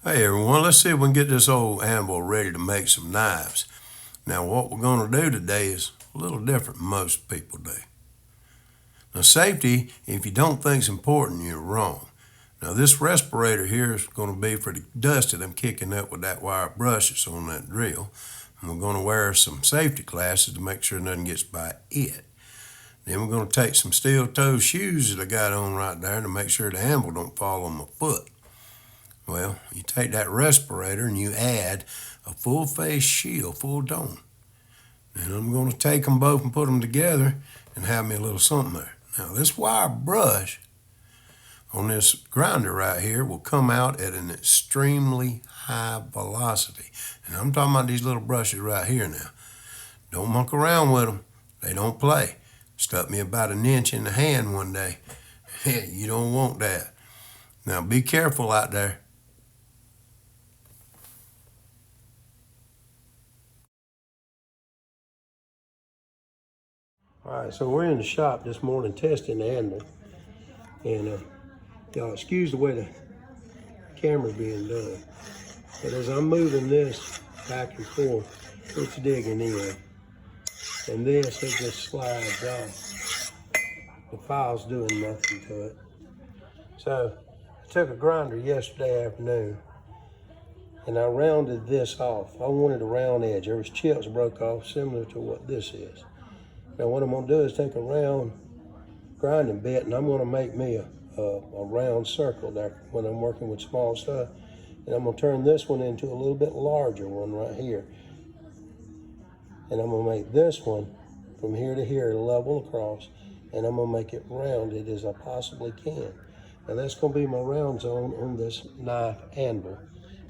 Hey everyone, let's see if we can get this old Anvil ready to make some knives. Now what we're going to do today is a little different than most people do. Now safety, if you don't think it's important, you're wrong. Now this respirator here is going to be for the dust that I'm kicking up with that wire brush that's on that drill. And we're going to wear some safety glasses to make sure nothing gets by it. Then we're going to take some steel-toe shoes that I got on right there to make sure the Anvil don't fall on my foot. Well, you take that respirator and you add a full face shield, full dome. And I'm going to take them both and put them together and have me a little something there. Now this wire brush on this grinder right here will come out at an extremely high velocity. And I'm talking about these little brushes right here now. Don't muck around with them. They don't play. Stuck me about an inch in the hand one day. You don't want that. Now be careful out there. All right, so we're in the shop this morning testing the Anvil, and y'all excuse the way the camera's being done, but as I'm moving this back and forth, it's digging in, and this, it just slides off. The file's doing nothing to it. So I took a grinder yesterday afternoon, and I rounded this off. I wanted a round edge. There was chips broke off, similar to what this is. Now what I'm going to do is take a round grinding bit, and I'm going to make me a round circle there when I'm working with small stuff. And I'm going to turn this one into a little bit larger one right here. And I'm going to make this one from here to here level across, and I'm going to make it rounded as I possibly can. Now that's going to be my round zone on this knife Anvil.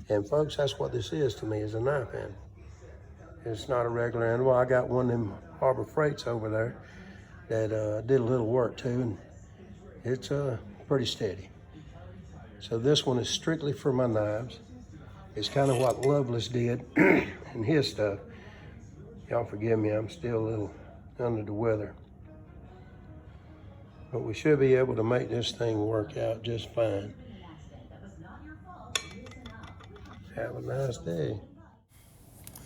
And folks, that's what this is to me, is a knife Anvil. It's not a regular Anvil. I got one of them Harbor Freights over there that did a little work too, and it's pretty steady. So this one is strictly for my knives. It's kind of what Loveless did in his stuff. Y'all forgive me, I'm still a little under the weather. But we should be able to make this thing work out just fine. Have a nice day.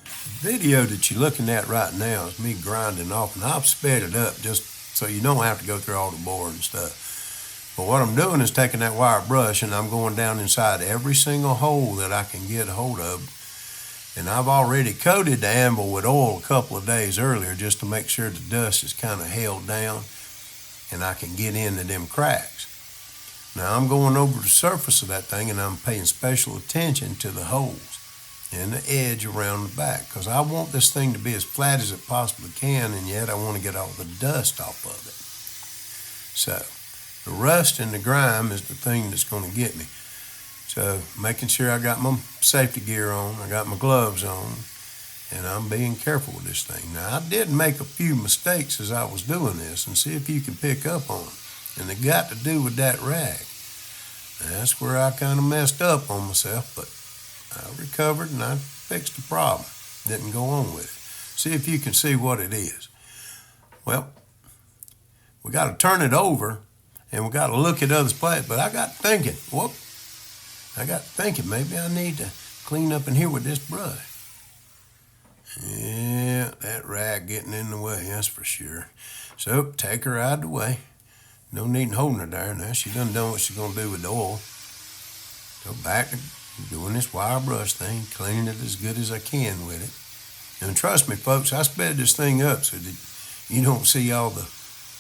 The video that you're looking at right now is me grinding off, and I've sped it up just so you don't have to go through all the board and stuff. But what I'm doing is taking that wire brush and I'm going down inside every single hole that I can get a hold of. And I've already coated the Anvil with oil a couple of days earlier just to make sure the dust is kind of held down and I can get into them cracks. Now I'm going over the surface of that thing and I'm paying special attention to the holes and the edge around the back, because I want this thing to be as flat as it possibly can, and yet I want to get all the dust off of it. So the rust and the grime is the thing that's going to get me. So making sure I got my safety gear on, I got my gloves on, and I'm being careful with this thing. Now I did make a few mistakes as I was doing this, and see if you can pick up on them. And they got to do with that rag. Now, that's where I kind of messed up on myself, but I recovered and I fixed the problem. Didn't go on with it. See if you can see what it is. Well, we got to turn it over and we got to look at other places. But I got thinking, maybe I need to clean up in here with this brush. Yeah, that rag getting in the way, that's for sure. So take her out of the way. No need in holding her there. Now she done what she's going to do with the oil. Go back to doing this wire brush thing, cleaning it as good as I can with it. And trust me, folks, I sped this thing up so that you don't see all the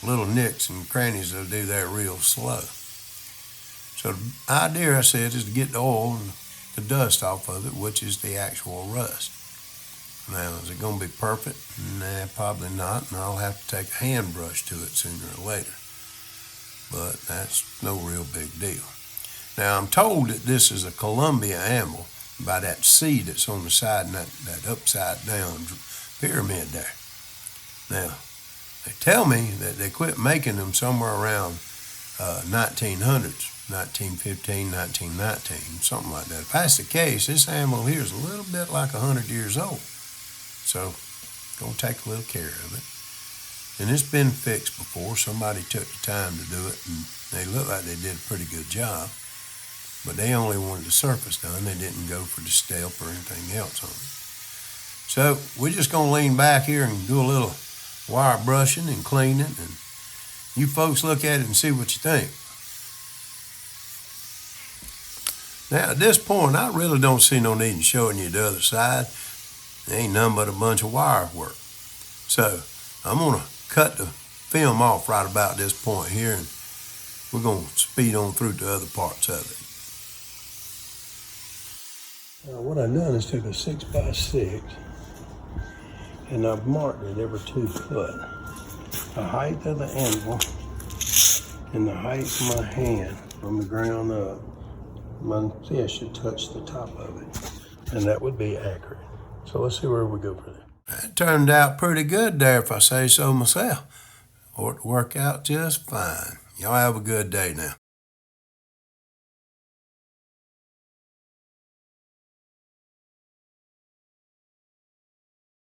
little nicks and crannies that'll do that real slow. So the idea, I said, is to get the oil and the dust off of it, which is the actual rust. Now, is it going to be perfect? Nah, probably not, and I'll have to take a hand brush to it sooner or later. But that's no real big deal. Now, I'm told that this is a Columbia Anvil by that C that's on the side and that upside down pyramid there. Now, they tell me that they quit making them somewhere around 1900s, 1915, 1919, something like that. If that's the case, this Anvil here is a little bit like 100 years old. So, gonna take a little care of it. And it's been fixed before. Somebody took the time to do it, and they look like they did a pretty good job. but they only wanted the surface done. They didn't go for the step or anything else on it. So we're just gonna lean back here and do a little wire brushing and cleaning, and you folks look at it and see what you think. Now at this point, I really don't see no need in showing you the other side. There ain't nothing but a bunch of wire work. So I'm gonna cut the film off right about this point here, and we're gonna speed on through the other parts of it. What I've done is took a 6x6 and I've marked it every 2 foot. The height of the anvil and the height of my hand from the ground up. My fist should touch the top of it, and that would be accurate. So let's see where we go from there. That turned out pretty good there, if I say so myself. Or it worked out just fine. Y'all have a good day now.